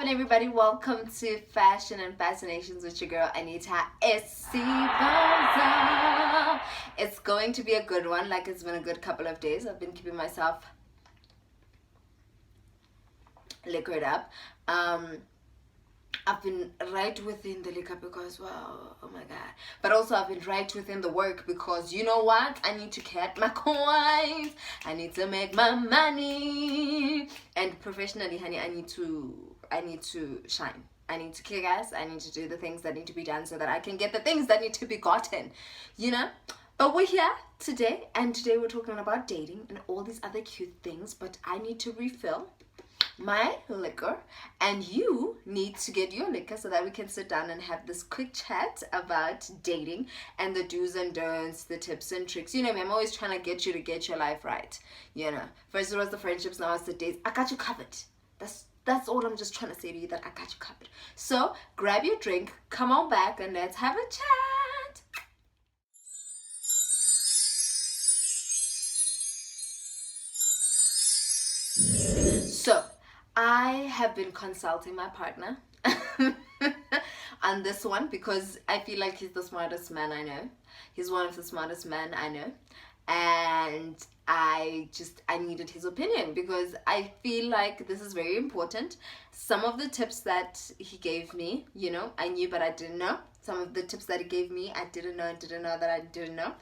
poppin', everybody? Welcome to Fashion and Fascinations with your girl Anita Esiboza. It's going to be a good one. Like, it's been a good couple of days. I've been keeping myself liquored up. I've been right within the liquor because, wow, oh my god. But also I've been right within the work because, you know what? I need to get my coins. I need to make my money. And professionally, honey, I need to shine. I need to kick ass. I need to do the things that need to be done so that I can get the things that need to be gotten, you know? But we're here today, and today we're talking about dating and all these other cute things, but I need to refill my liquor and you need to get your liquor so that we can sit down and have this quick chat about dating and the do's and don'ts, the tips and tricks. You know me, I'm always trying to get you to get your life right. You know, first it was the friendships, now it's the dates. I got you covered. That's all I'm just trying to say to you, that I got you covered. So grab your drink, come on back, and let's have a chat. So I have been consulting my partner on this one because I feel like he's the smartest man I know. He's one of the smartest men I know. And I needed his opinion because I feel like this is very important. Some of the tips that he gave me, you know, I knew but I didn't know. Some of the tips that he gave me, I didn't know that I didn't know.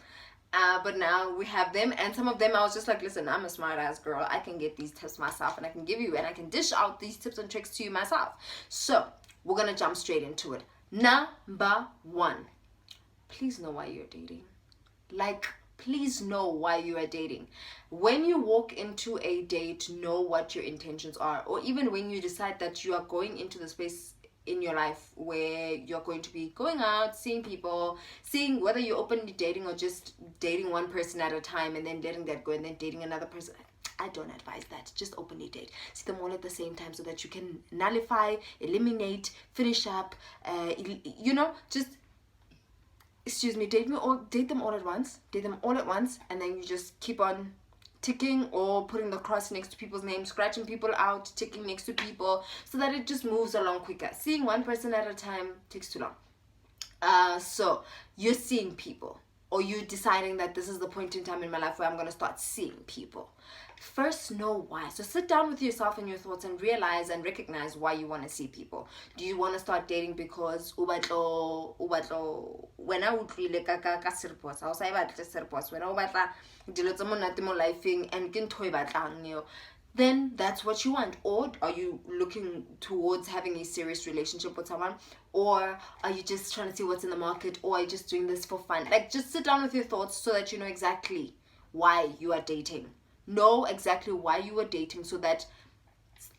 But now we have them, and some of them I was just like, listen, I'm a smart ass girl. I can get these tips myself, and I can give you, and I can dish out these tips and tricks to you myself. So we're gonna jump straight into it. Number one, please know why you're dating. Like, please know why you are dating. When you walk into a date, know what your intentions are, or even when you decide that you are going into the space in your life where you're going to be going out, seeing people, seeing whether you're openly dating or just dating one person at a time and then letting that go and then dating another person. I don't advise that. Just openly date. See them all at the same time so that you can nullify, eliminate, finish up, you know, just date them all at once, and then you just keep on ticking or putting the cross next to people's names, scratching people out, ticking next to people, so that it just moves along quicker. Seeing one person at a time takes too long. So you're seeing people, or you're deciding that this is the point in time in my life where I'm going to start seeing people. First, know why. So sit down with yourself and your thoughts and realize and recognize why you want to see people. Do you want to start dating because ubatlo wena utlwile ka serpos ha o sa batle serpos wena o batla dilo tsa monate mo lifeng and ke ntho e batlang yo, then that's what you want? Or are you looking towards having a serious relationship with someone? Or are you just trying to see what's in the market? Or are you just doing this for fun? Like, just sit down with your thoughts so that you know exactly why you are dating. Know exactly why you are dating, so that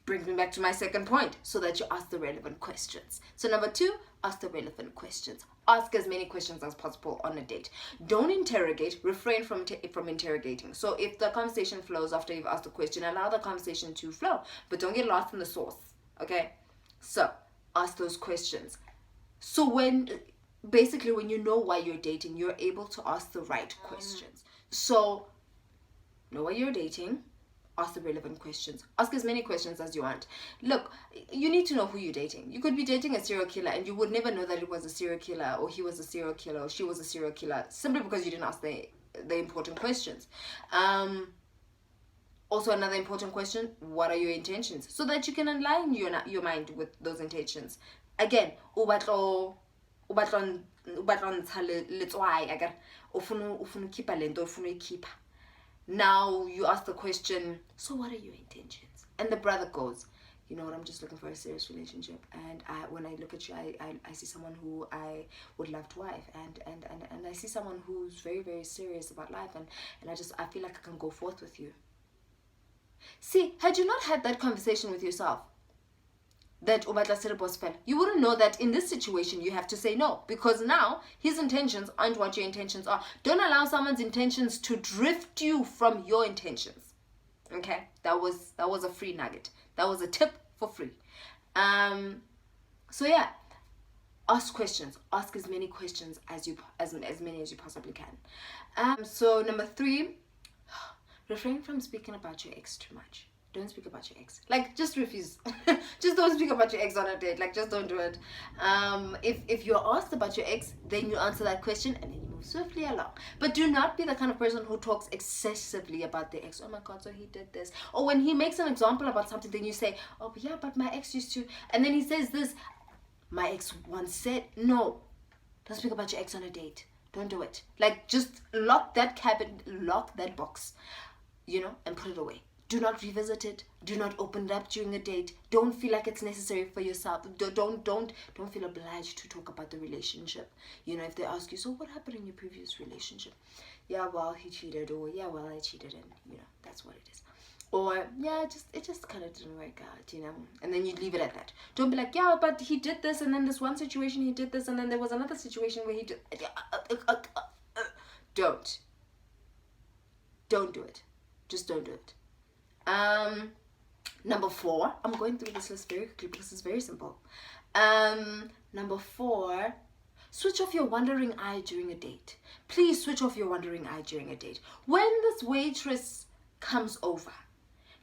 brings me back to my second point, so that you ask the relevant questions. So number two, ask the relevant questions. Ask as many questions as possible on a date. Don't interrogate. Refrain from interrogating. So if the conversation flows after you've asked a question, allow the conversation to flow, but don't get lost in the sauce. Okay? So ask those questions. So when you know why you're dating, you're able to ask the right questions. So know why you're dating, ask the relevant questions. Ask as many questions as you want. Look, you need to know who you're dating. You could be dating a serial killer and you would never know that it was a serial killer, or he was a serial killer, or she was a serial killer, simply because you didn't ask the important questions. Also, another important question, what are your intentions? So that you can align your mind with those intentions. Again, now you ask the question, so what are your intentions? And the brother goes, you know what, I'm just looking for a serious relationship, and when I look at you, I see someone who I would love to wife, and I see someone who's very, very serious about life, and I feel like I can go forth with you. See, had you not had that conversation with yourself, that you wouldn't know that in this situation you have to say no, because now his intentions aren't what your intentions are. Don't allow someone's intentions to drift you from your intentions. Okay, that was a free nugget. That was a tip for free. So yeah, ask questions. Ask as many questions as many as you possibly can. So number three, refrain from speaking about your ex too much. don't speak about your ex. Like, just refuse. Just don't speak about your ex on a date. Like, just don't do it. If you're asked about your ex, then you answer that question and then you move swiftly along. But do not be the kind of person who talks excessively about the ex. Oh my god, so he did this. Or when he makes an example about something, then you say, oh but yeah, but my ex used to, and then he says this, my ex once said. No, don't speak about your ex on a date. Don't do it. Like, just lock that cabinet, lock that box, and put it away. Do not revisit it. Do not open it up during a date. Don't feel like it's necessary for yourself. Don't feel obliged to talk about the relationship. If they ask you, so what happened in your previous relationship? Yeah, well, he cheated, or yeah, well, I cheated, and that's what it is. Or yeah, it just kind of didn't work out, and then you leave it at that. Don't be like, yeah, but he did this, and then this one situation he did this, and then there was another situation where he did. Don't do it. Just don't do it. Number 4, I'm going through this list very quickly because it's very simple. Number 4, switch off your wandering eye during a date. Please switch off your wandering eye during a date. When this waitress comes over,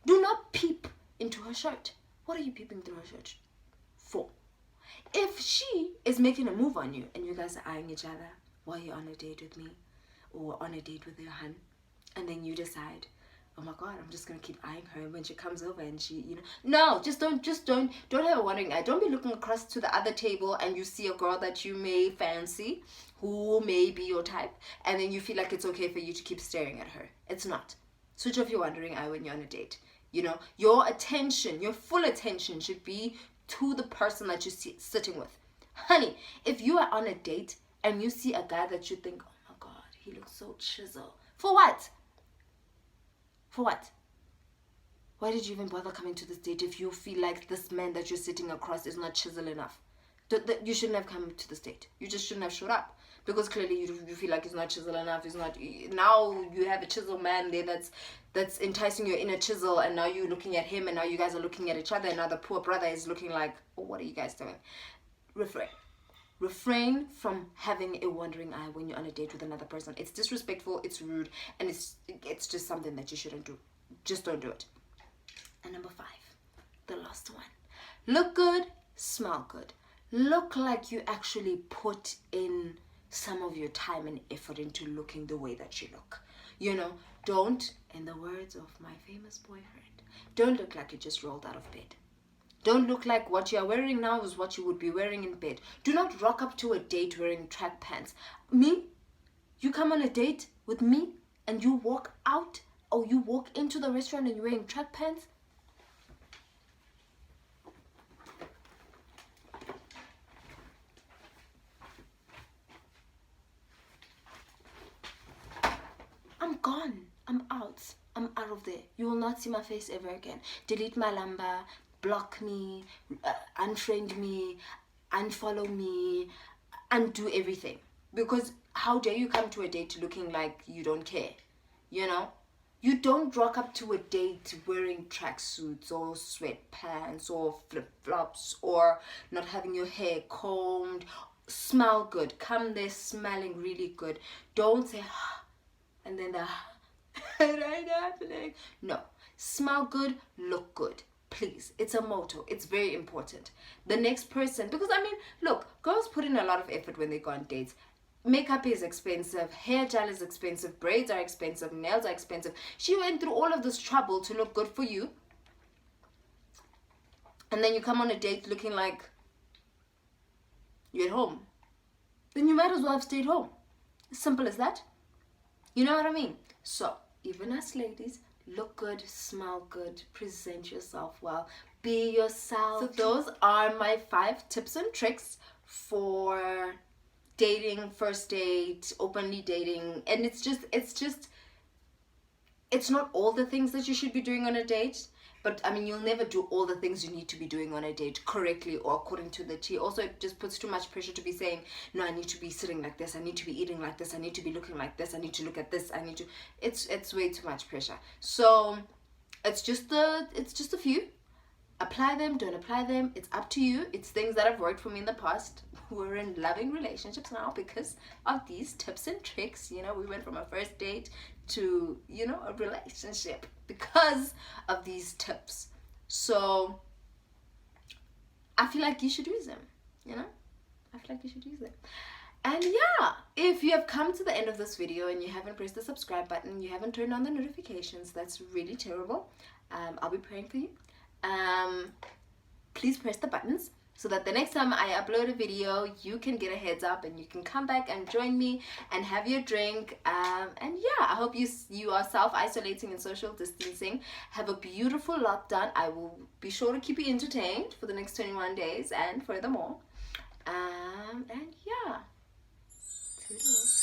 do not peep into her shirt. What are you peeping through her shirt for? If she is making a move on you and you guys are eyeing each other while you're on a date with me or on a date with your hun, and then you decide, oh my god, I'm just gonna keep eyeing her when she comes over and she, no, just don't have a wandering eye. Don't be looking across to the other table and you see a girl that you may fancy, who may be your type, and then you feel like it's okay for you to keep staring at her. It's not. Switch off your wandering eye when you're on a date. Your attention, your full attention should be to the person that you're sitting with. Honey, if you are on a date and you see a guy that you think, oh my god, he looks so chiseled. For what? For what? Why did you even bother coming to this date if you feel like this man that you're sitting across is not chiseled enough? You shouldn't have come to this date. You just shouldn't have showed up. Because clearly you feel like he's not chiseled enough. He's not. Now you have a chiseled man there that's enticing your inner chisel, and now you're looking at him, and now you guys are looking at each other, and now the poor brother is looking like, oh, what are you guys doing? Refrain from having a wandering eye when you're on a date with another person. It's disrespectful, it's rude, and it's just something that you shouldn't do. Just don't do it. And number 5, the last one. Look good, smell good. Look like you actually put in some of your time and effort into looking the way that you look. Don't, in the words of my famous boyfriend, don't look like you just rolled out of bed. Don't look like what you're wearing now is what you would be wearing in bed. Do not rock up to a date wearing track pants. Me? You come on a date with me and you walk out, or you walk into the restaurant and you're wearing track pants? I'm gone. I'm out. I'm out of there. You will not see my face ever again. Delete my number, block me, unfriend me, unfollow me, undo everything. Because how dare you come to a date looking like you don't care? You don't rock up to a date wearing tracksuits or sweatpants or flip-flops or not having your hair combed. Smell good. Come there smelling really good. Don't say, and then it ain't happening. No. Smell good, look good. Please. It's a motto. It's very important. The next person, because look, girls put in a lot of effort when they go on dates. Makeup is expensive, hair gel is expensive, braids are expensive, nails are expensive. She went through all of this trouble to look good for you. And then you come on a date looking like you're at home. Then you might as well have stayed home. As simple as that. You know what I mean? So, even us ladies, look good, smell good, present yourself well, be yourself. So those are my 5 tips and tricks for dating, first date, openly dating. And it's not all the things that you should be doing on a date. But you'll never do all the things you need to be doing on a date correctly or according to the T. Also, it just puts too much pressure to be saying, no, I need to be sitting like this, I need to be eating like this, I need to be looking like this, I need to look at this, it's way too much pressure. So it's just a few. Apply them, don't apply them, it's up to you. It's things that have worked for me in the past. We're in loving relationships now because of these tips and tricks. We went from a first date to, you know, a relationship because of these tips. So I feel like you should use them, you know? I feel like you should use them. And yeah, if you have come to the end of this video and you haven't pressed the subscribe button, you haven't turned on the notifications, that's really terrible. I'll be praying for you. Please press the buttons so that the next time I upload a video, you can get a heads up and you can come back and join me and have your drink. And yeah, I hope you are self-isolating and social distancing. Have a beautiful lockdown. I will be sure to keep you entertained for the next 21 days and furthermore. And yeah. Toodles.